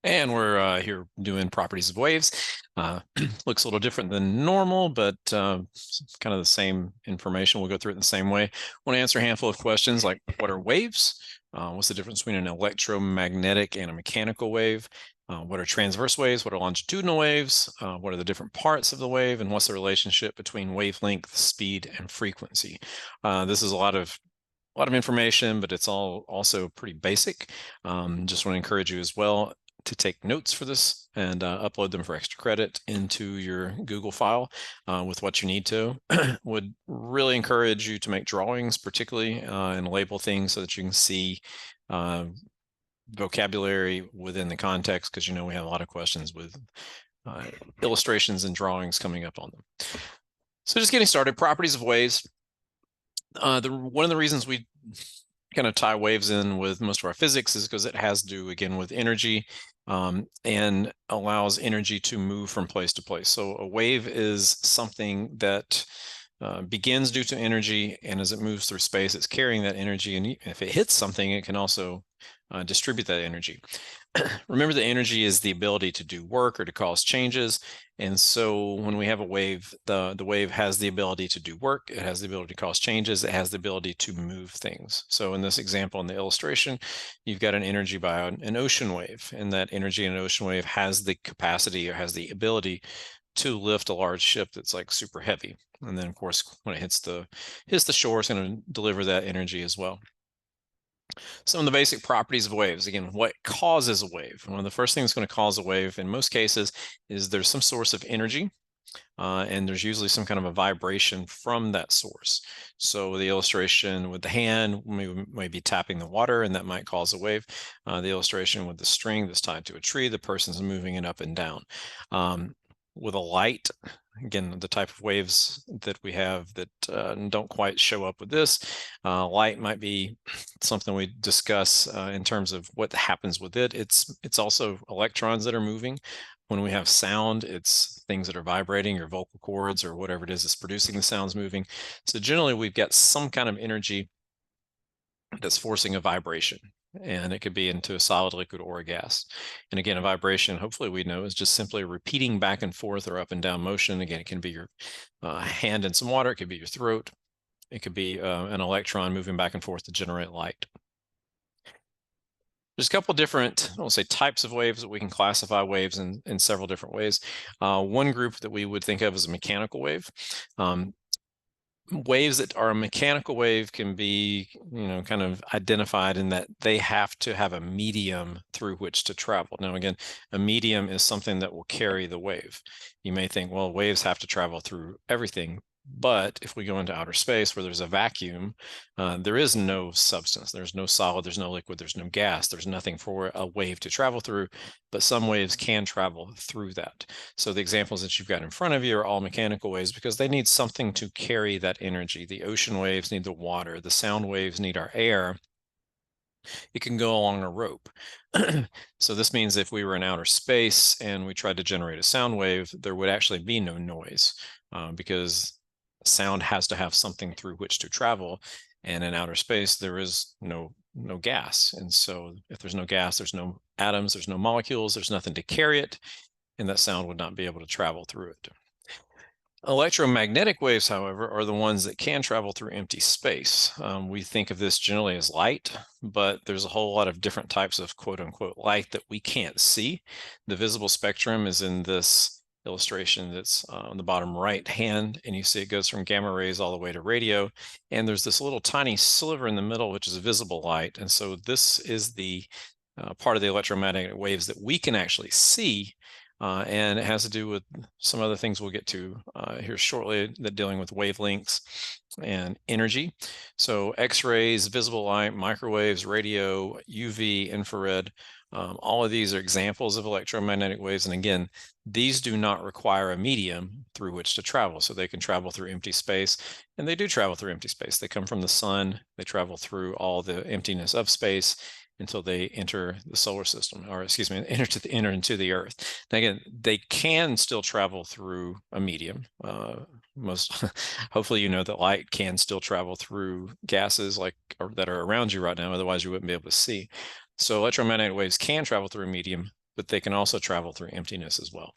And we're here doing properties of waves. Looks a little different than normal, but kind of the same information. We'll go through it in the same way. I want to answer a handful of questions like, what are waves? What's the difference between an electromagnetic and a mechanical wave? What are transverse waves? What are longitudinal waves? What are the different parts of the wave? And what's the relationship between wavelength, speed, and frequency? This is a lot of information, but it's all also pretty basic. Just want to encourage you as well to take notes for this and upload them for extra credit into your Google file with what you need to. Would really encourage you to make drawings, particularly, and label things so that you can see vocabulary within the context, because we have a lot of questions with illustrations and drawings coming up on them. So just getting started, properties of waves. One of the reasons we kind of tie waves in with most of our physics is because it has to do, again, with energy and allows energy to move from place to place. So a wave is something that begins due to energy, and as it moves through space, it's carrying that energy, and if it hits something, it can also distribute that energy. Remember, the energy is the ability to do work or to cause changes. And so when we have a wave, the wave has the ability to do work, it has the ability to cause changes, it has the ability to move things. So in this example, in the illustration, you've got an energy by an ocean wave, and that energy in an ocean wave has the capacity or has the ability to lift a large ship that's like super heavy. And then of course, when it hits the shore, it's going to deliver that energy as well. Some of the basic properties of waves. Again, what causes a wave? One of the first things going to cause a wave in most cases is there's some source of energy, and there's usually some kind of a vibration from that source. So the illustration with the hand, we may be tapping the water, and that might cause a wave. The illustration with the string that's tied to a tree, the person's moving it up and down. With a light, again, the type of waves that we have that don't quite show up with this. Light might be something we discuss in terms of what happens with it. It's also electrons that are moving. When we have sound, it's things that are vibrating, your vocal cords or whatever it is that's producing the sounds moving. So generally, we've got some kind of energy that's forcing a vibration, and it could be into a solid, liquid, or a gas. And again, a vibration, hopefully we know, is just simply repeating back and forth or up and down motion. Again, it can be your hand in some water, it could be your throat, it could be an electron moving back and forth to generate light. There's a couple different, I won't say types of waves, but we can classify waves in several different ways. One group that we would think of as a mechanical wave. Waves that are a mechanical wave can be, kind of identified in that they have to have a medium through which to travel. Now, again, a medium is something that will carry the wave. You may think, well, waves have to travel through everything. But if we go into outer space where there's a vacuum, there is no substance. There's no solid, there's no liquid, there's no gas. There's nothing for a wave to travel through, but some waves can travel through that. So the examples that you've got in front of you are all mechanical waves because they need something to carry that energy. The ocean waves need the water. The sound waves need our air. It can go along a rope. So this means if we were in outer space and we tried to generate a sound wave, there would actually be no noise because sound has to have something through which to travel, and in outer space there is no gas. And so if there's no gas, there's no atoms, there's no molecules, there's nothing to carry it, and that sound would not be able to travel through it. Electromagnetic waves, however, are the ones that can travel through empty space. We think of this generally as light, but there's a whole lot of different types of quote unquote light that we can't see. The visible spectrum is in this illustration that's on the bottom right hand, and you see it goes from gamma rays all the way to radio, and there's this little tiny sliver in the middle which is visible light. And so this is the part of the electromagnetic waves that we can actually see, and it has to do with some other things we'll get to here shortly that dealing with wavelengths and energy. So X-rays, visible light, microwaves, radio, UV, infrared, all of these are examples of electromagnetic waves. And again, these do not require a medium through which to travel. So they can travel through empty space, and they do travel through empty space. They come from the sun, they travel through all the emptiness of space until they enter the solar system, or excuse me, enter into the Earth. Now, again, they can still travel through a medium. Hopefully, you know that light can still travel through gases that are around you right now. Otherwise, you wouldn't be able to see. So electromagnetic waves can travel through a medium, but they can also travel through emptiness as well.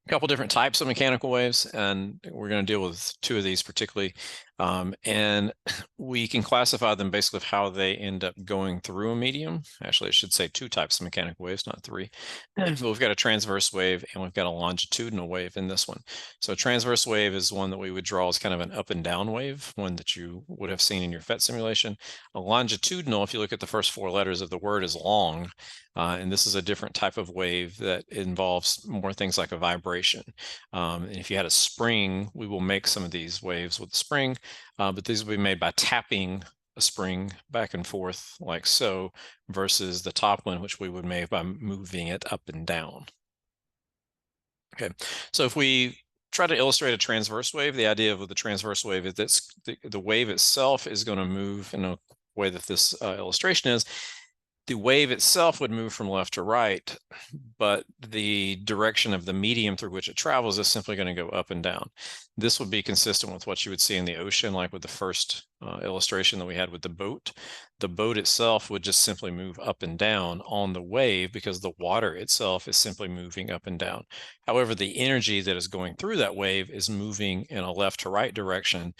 A couple different types of mechanical waves, and we're going to deal with two of these particularly. And we can classify them basically of how they end up going through a medium. Actually, I should say two types of mechanical waves, not three. But we've got a transverse wave and we've got a longitudinal wave in this one. So a transverse wave is one that we would draw as kind of an up and down wave, one that you would have seen in your PhET simulation. A longitudinal, if you look at the first four letters of the word, is long. And this is a different type of wave that involves more things like a vibration. And if you had a spring, we will make some of these waves with the spring, but these will be made by tapping a spring back and forth like so, versus the top one, which we would make by moving it up and down. Okay, so if we try to illustrate a transverse wave, the idea of the transverse wave is that the wave itself is going to move in a way that this illustration is. The wave itself would move from left to right, but the direction of the medium through which it travels is simply going to go up and down. This would be consistent with what you would see in the ocean, like with the first illustration that we had with the boat. The boat itself would just simply move up and down on the wave because the water itself is simply moving up and down. However, the energy that is going through that wave is moving in a left to right direction,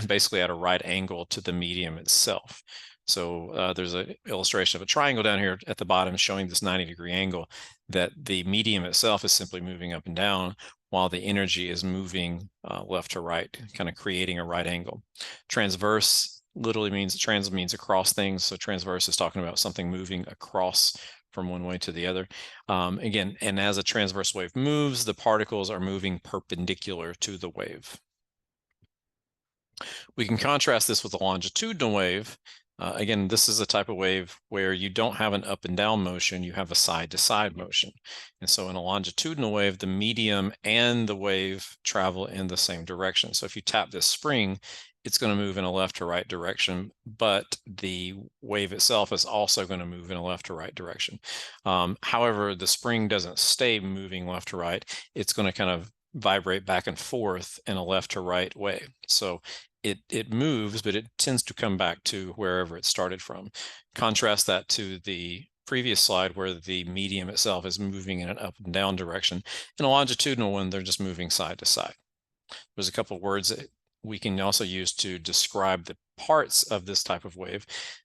basically at a right angle to the medium itself. So there's an illustration of a triangle down here at the bottom showing this 90-degree angle, that the medium itself is simply moving up and down while the energy is moving left to right, kind of creating a right angle. Transverse literally means, trans means across things. So transverse is talking about something moving across from one way to the other. Again, and as a transverse wave moves, the particles are moving perpendicular to the wave. We can contrast this with a longitudinal wave. Again, this is a type of wave where you don't have an up and down motion, you have a side to side motion. And so in a longitudinal wave, the medium and the wave travel in the same direction. So if you tap this spring, it's going to move in a left to right direction, but the wave itself is also going to move in a left to right direction. However, the spring doesn't stay moving left to right. It's going to kind of vibrate back and forth in a left to right way. So it moves, but it tends to come back to wherever it started from. Contrast that to the previous slide where the medium itself is moving in an up and down direction. In a longitudinal one, they're just moving side to side. There's a couple of words that we can also use to describe the parts of this type of wave.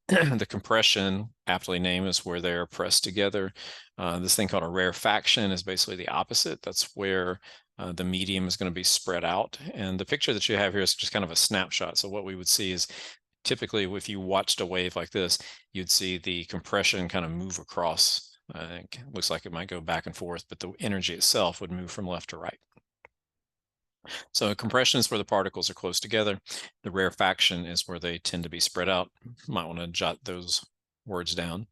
The compression, aptly named, is where they're pressed together. This thing called a rarefaction is basically the opposite. That's where the medium is going to be spread out. And the picture that you have here is just kind of a snapshot. So what we would see is typically if you watched a wave like this, you'd see the compression kind of move across. It looks like it might go back and forth, but the energy itself would move from left to right. So compression is where the particles are close together. The rarefaction is where they tend to be spread out. You might want to jot those words down.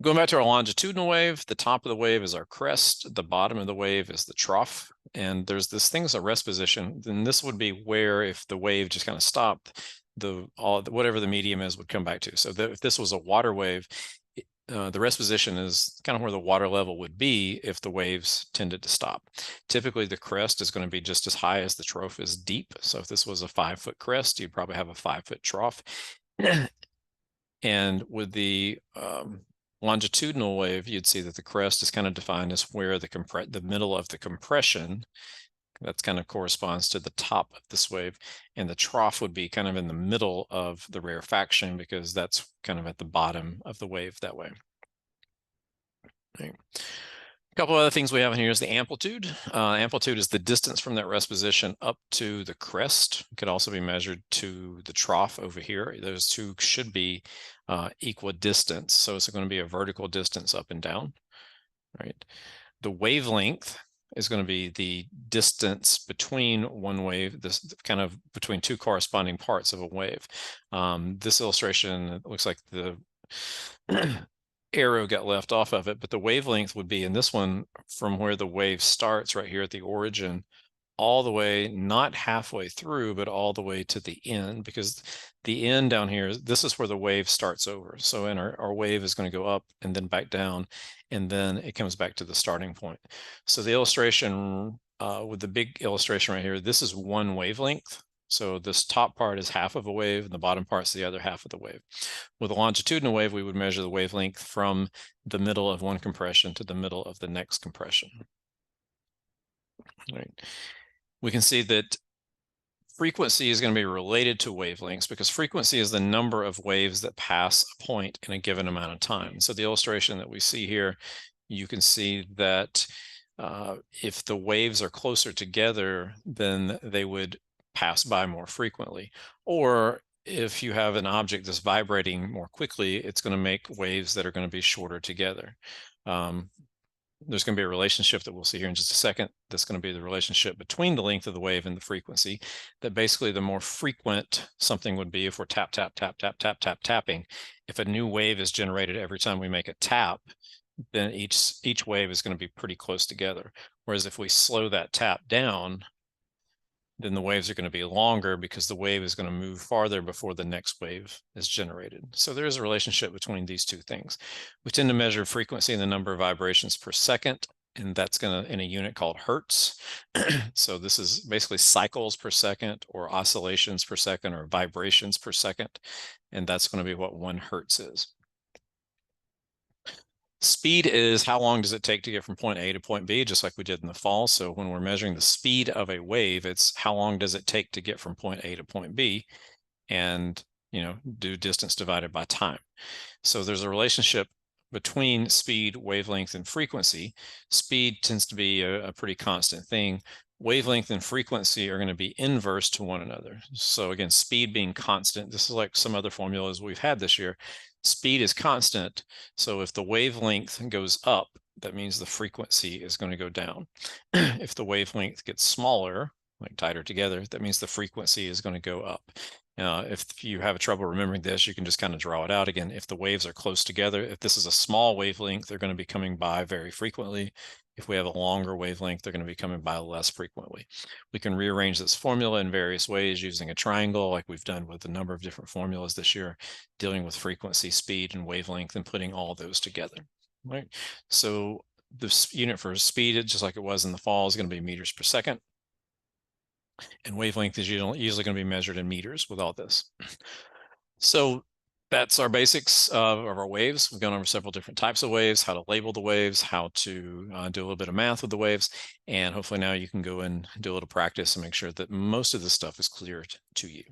Going back to our longitudinal wave, the top of the wave is our crest, the bottom of the wave is the trough, and there's this thing as a rest position. Then this would be where, if the wave just kind of stopped, whatever the medium is would come back to. So if this was a water wave, the rest position is kind of where the water level would be if the waves tended to stop. Typically, the crest is going to be just as high as the trough is deep. So if this was a 5-foot crest, you'd probably have a 5-foot trough. And with the longitudinal wave, you'd see that the crest is kind of defined as where the middle of the compression, that's kind of corresponds to the top of this wave, and the trough would be kind of in the middle of the rarefaction because that's kind of at the bottom of the wave that way. Okay. A couple of other things we have in here is the amplitude. Amplitude is the distance from that rest position up to the crest. It could also be measured to the trough over here. Those two should be equidistant. So it's going to be a vertical distance up and down, right? The wavelength is going to be the distance between one wave, this kind of between two corresponding parts of a wave. This illustration looks like the arrow got left off of it, but the wavelength would be in this one from where the wave starts right here at the origin all the way, not halfway through, but all the way to the end, because the end down here, this is where the wave starts over. So in our wave is going to go up and then back down, and then it comes back to the starting point. So the illustration with the big illustration right here, this is one wavelength. So this top part is half of a wave, and the bottom part's the other half of the wave. With a longitudinal wave, we would measure the wavelength from the middle of one compression to the middle of the next compression. Right. We can see that frequency is going to be related to wavelengths because frequency is the number of waves that pass a point in a given amount of time. So the illustration that we see here, you can see that if the waves are closer together, then they would pass by more frequently. Or if you have an object that's vibrating more quickly, it's going to make waves that are going to be shorter together. There's going to be a relationship that we'll see here in just a second. That's going to be the relationship between the length of the wave and the frequency. That basically the more frequent something would be if we're tap, tap, tap, tap, tap, tap, tapping. If a new wave is generated every time we make a tap, then each wave is going to be pretty close together. Whereas if we slow that tap down, then the waves are going to be longer because the wave is going to move farther before the next wave is generated. So there is a relationship between these two things. We tend to measure frequency in the number of vibrations per second, and that's going to in a unit called hertz. So this is basically cycles per second or oscillations per second or vibrations per second, and that's going to be what 1 hertz is. Speed is how long does it take to get from point A to point B, just like we did in the fall. So when we're measuring the speed of a wave, it's how long does it take to get from point A to point B, and do distance divided by time. So there's a relationship between speed, wavelength, and frequency. Speed tends to be a pretty constant thing. Wavelength and frequency are going to be inverse to one another. So again, speed being constant, this is like some other formulas we've had this year. Speed is constant, so if the wavelength goes up, that means the frequency is going to go down. If the wavelength gets smaller, like tighter together, that means the frequency is going to go up. If you have trouble remembering this, you can just kind of draw it out again. If the waves are close together, if this is a small wavelength, they're going to be coming by very frequently. If we have a longer wavelength, they're going to be coming by less frequently. We can rearrange this formula in various ways using a triangle, like we've done with a number of different formulas this year, dealing with frequency, speed, and wavelength, and putting all those together. Right. So this unit for speed, just like it was in the fall, is going to be meters per second. And wavelength is usually going to be measured in meters with all this. So that's our basics of our waves. We've gone over several different types of waves, how to label the waves, how to do a little bit of math with the waves, and hopefully now you can go and do a little practice and make sure that most of this stuff is clear to you.